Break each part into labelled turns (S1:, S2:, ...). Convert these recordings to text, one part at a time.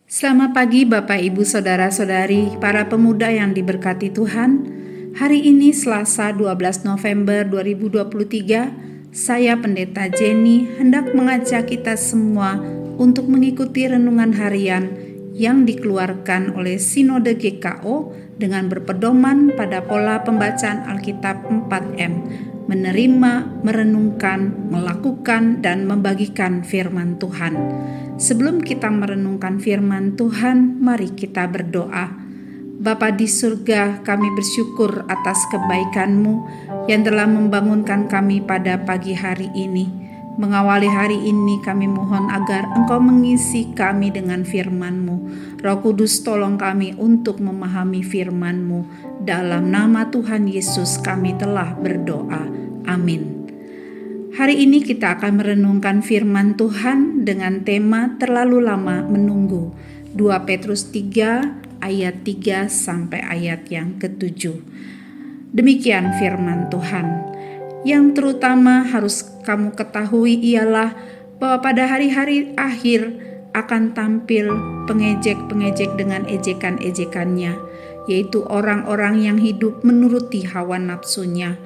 S1: Selamat pagi Bapak Ibu Saudara-saudari, para pemuda yang diberkati Tuhan. Hari ini Selasa 12 November 2023, saya Pendeta Jenny hendak mengajak kita semua untuk mengikuti renungan harian yang dikeluarkan oleh Sinode GKO dengan berpedoman pada pola pembacaan Alkitab 4M, menerima, merenungkan, melakukan, dan membagikan firman Tuhan. Sebelum kita merenungkan firman Tuhan, mari kita berdoa. Bapa di surga, kami bersyukur atas kebaikan-Mu yang telah membangunkan kami pada pagi hari ini. Mengawali hari ini kami mohon agar Engkau mengisi kami dengan firman-Mu. Roh Kudus tolong kami untuk memahami firman-Mu. Dalam nama Tuhan Yesus kami telah berdoa. Amin. Hari ini kita akan merenungkan firman Tuhan dengan tema terlalu lama menunggu. 2 Petrus 3 ayat 3 sampai ayat yang ke-7. Demikian firman Tuhan. Yang terutama harus kamu ketahui ialah bahwa pada hari-hari akhir akan tampil pengejek-pengejek dengan ejekan-ejekannya, yaitu orang-orang yang hidup menuruti hawa nafsunya.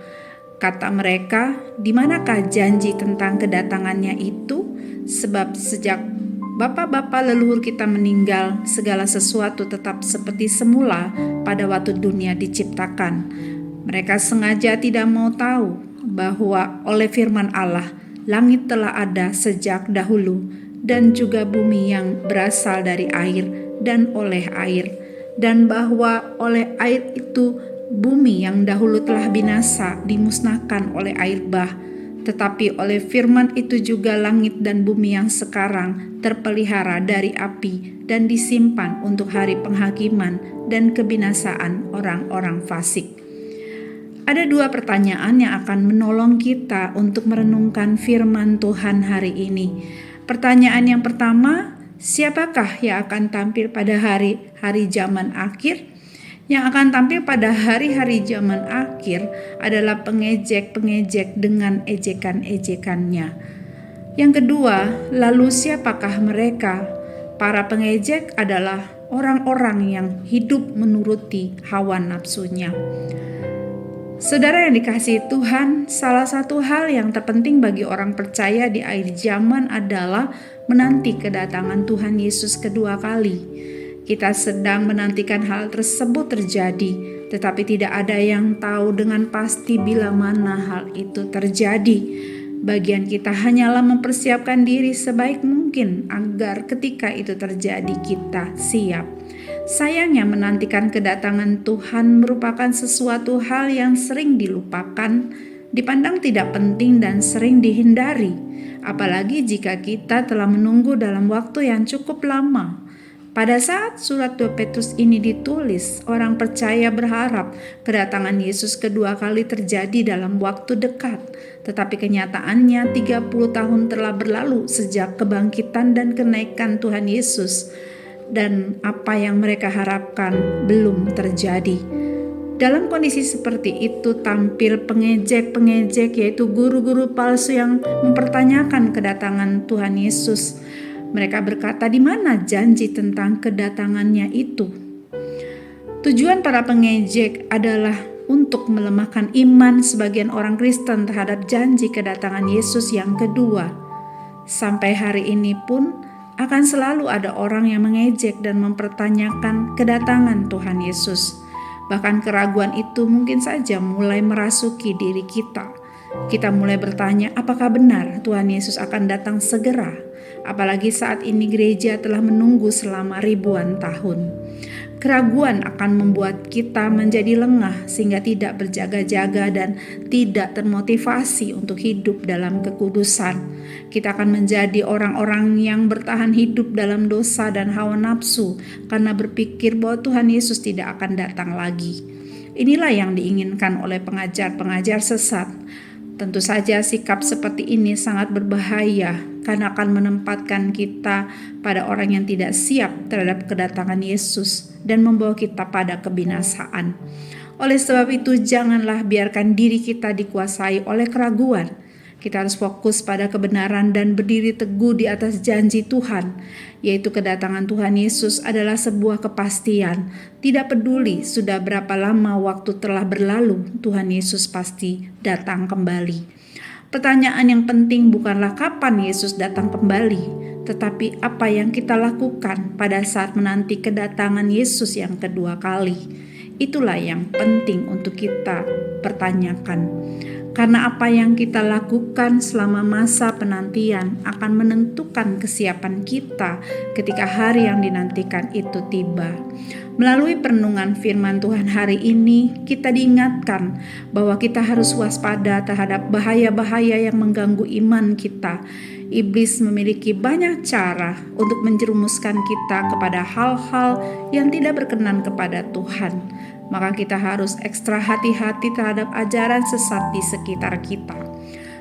S1: Kata mereka, di manakah janji tentang kedatangannya itu? Sebab sejak bapak-bapak leluhur kita meninggal, segala sesuatu tetap seperti semula pada waktu dunia diciptakan. Mereka sengaja tidak mau tahu bahwa oleh firman Allah, langit telah ada sejak dahulu, dan juga bumi yang berasal dari air dan oleh air, dan bahwa oleh air itu bumi yang dahulu telah binasa dimusnahkan oleh air bah, tetapi oleh firman itu juga langit dan bumi yang sekarang terpelihara dari api dan disimpan untuk hari penghakiman dan kebinasaan orang-orang fasik. Ada dua pertanyaan yang akan menolong kita untuk merenungkan firman Tuhan hari ini. Pertanyaan yang pertama, siapakah yang akan tampil pada hari-hari zaman akhir? Yang akan tampil pada hari-hari zaman akhir adalah pengejek-pengejek dengan ejekan-ejekannya. Yang kedua, lalu siapakah mereka? Para pengejek adalah orang-orang yang hidup menuruti hawa nafsunya. Saudara yang dikasihi Tuhan, salah satu hal yang terpenting bagi orang percaya di akhir zaman adalah menanti kedatangan Tuhan Yesus kedua kali. Kita sedang menantikan hal tersebut terjadi, tetapi tidak ada yang tahu dengan pasti bila mana hal itu terjadi. Bagian kita hanyalah mempersiapkan diri sebaik mungkin agar ketika itu terjadi kita siap. Sayangnya menantikan kedatangan Tuhan merupakan sesuatu hal yang sering dilupakan, dipandang tidak penting dan sering dihindari. Apalagi jika kita telah menunggu dalam waktu yang cukup lama. Pada saat surat 2 Petrus ini ditulis, orang percaya berharap kedatangan Yesus kedua kali terjadi dalam waktu dekat. Tetapi kenyataannya 30 tahun telah berlalu sejak kebangkitan dan kenaikan Tuhan Yesus. Dan apa yang mereka harapkan belum terjadi. Dalam kondisi seperti itu tampil pengejek-pengejek, yaitu guru-guru palsu yang mempertanyakan kedatangan Tuhan Yesus. Mereka berkata, di mana janji tentang kedatangannya itu? Tujuan para pengejek adalah untuk melemahkan iman sebagian orang Kristen terhadap janji kedatangan Yesus yang kedua. Sampai hari ini pun akan selalu ada orang yang mengejek dan mempertanyakan kedatangan Tuhan Yesus. Bahkan keraguan itu mungkin saja mulai merasuki diri kita. Kita mulai bertanya, apakah benar Tuhan Yesus akan datang segera? Apalagi saat ini gereja telah menunggu selama ribuan tahun. Keraguan akan membuat kita menjadi lengah sehingga tidak berjaga-jaga dan tidak termotivasi untuk hidup dalam kekudusan. Kita akan menjadi orang-orang yang bertahan hidup dalam dosa dan hawa nafsu karena berpikir bahwa Tuhan Yesus tidak akan datang lagi. Inilah yang diinginkan oleh pengajar-pengajar sesat. Tentu saja sikap seperti ini sangat berbahaya karena akan menempatkan kita pada orang yang tidak siap terhadap kedatangan Yesus dan membawa kita pada kebinasaan. Oleh sebab itu janganlah biarkan diri kita dikuasai oleh keraguan. Kita harus fokus pada kebenaran dan berdiri teguh di atas janji Tuhan, yaitu kedatangan Tuhan Yesus adalah sebuah kepastian. Tidak peduli sudah berapa lama waktu telah berlalu, Tuhan Yesus pasti datang kembali. Pertanyaan yang penting bukanlah kapan Yesus datang kembali, tetapi apa yang kita lakukan pada saat menanti kedatangan Yesus yang kedua kali. Itulah yang penting untuk kita pertanyakan. Karena apa yang kita lakukan selama masa penantian akan menentukan kesiapan kita ketika hari yang dinantikan itu tiba. Melalui perenungan firman Tuhan hari ini, kita diingatkan bahwa kita harus waspada terhadap bahaya-bahaya yang mengganggu iman kita. Iblis memiliki banyak cara untuk menjerumuskan kita kepada hal-hal yang tidak berkenan kepada Tuhan. Maka kita harus ekstra hati-hati terhadap ajaran sesat di sekitar kita.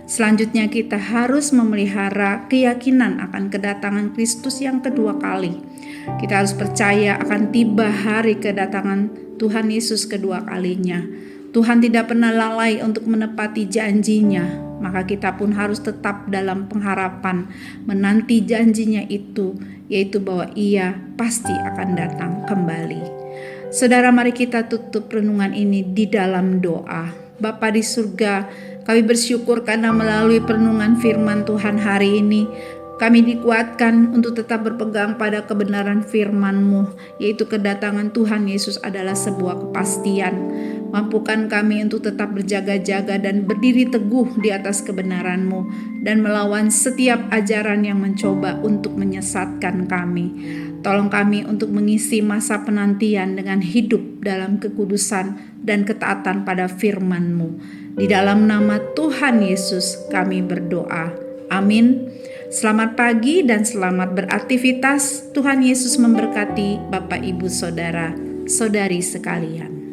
S1: Selanjutnya kita harus memelihara keyakinan akan kedatangan Kristus yang kedua kali. Kita harus percaya akan tiba hari kedatangan Tuhan Yesus kedua kalinya. Tuhan tidak pernah lalai untuk menepati janjinya, maka kita pun harus tetap dalam pengharapan menanti janjinya itu, yaitu bahwa Ia pasti akan datang kembali. Saudara, mari kita tutup renungan ini di dalam doa. Bapa di surga, kami bersyukur karena melalui perenungan firman Tuhan hari ini, kami dikuatkan untuk tetap berpegang pada kebenaran firman-Mu, yaitu kedatangan Tuhan Yesus adalah sebuah kepastian. Mampukan kami untuk tetap berjaga-jaga dan berdiri teguh di atas kebenaran-Mu dan melawan setiap ajaran yang mencoba untuk menyesatkan kami. Tolong kami untuk mengisi masa penantian dengan hidup dalam kekudusan dan ketaatan pada firman-Mu. Di dalam nama Tuhan Yesus kami berdoa. Amin. Selamat pagi dan selamat beraktivitas. Tuhan Yesus memberkati Bapak, Ibu, Saudara, Saudari sekalian.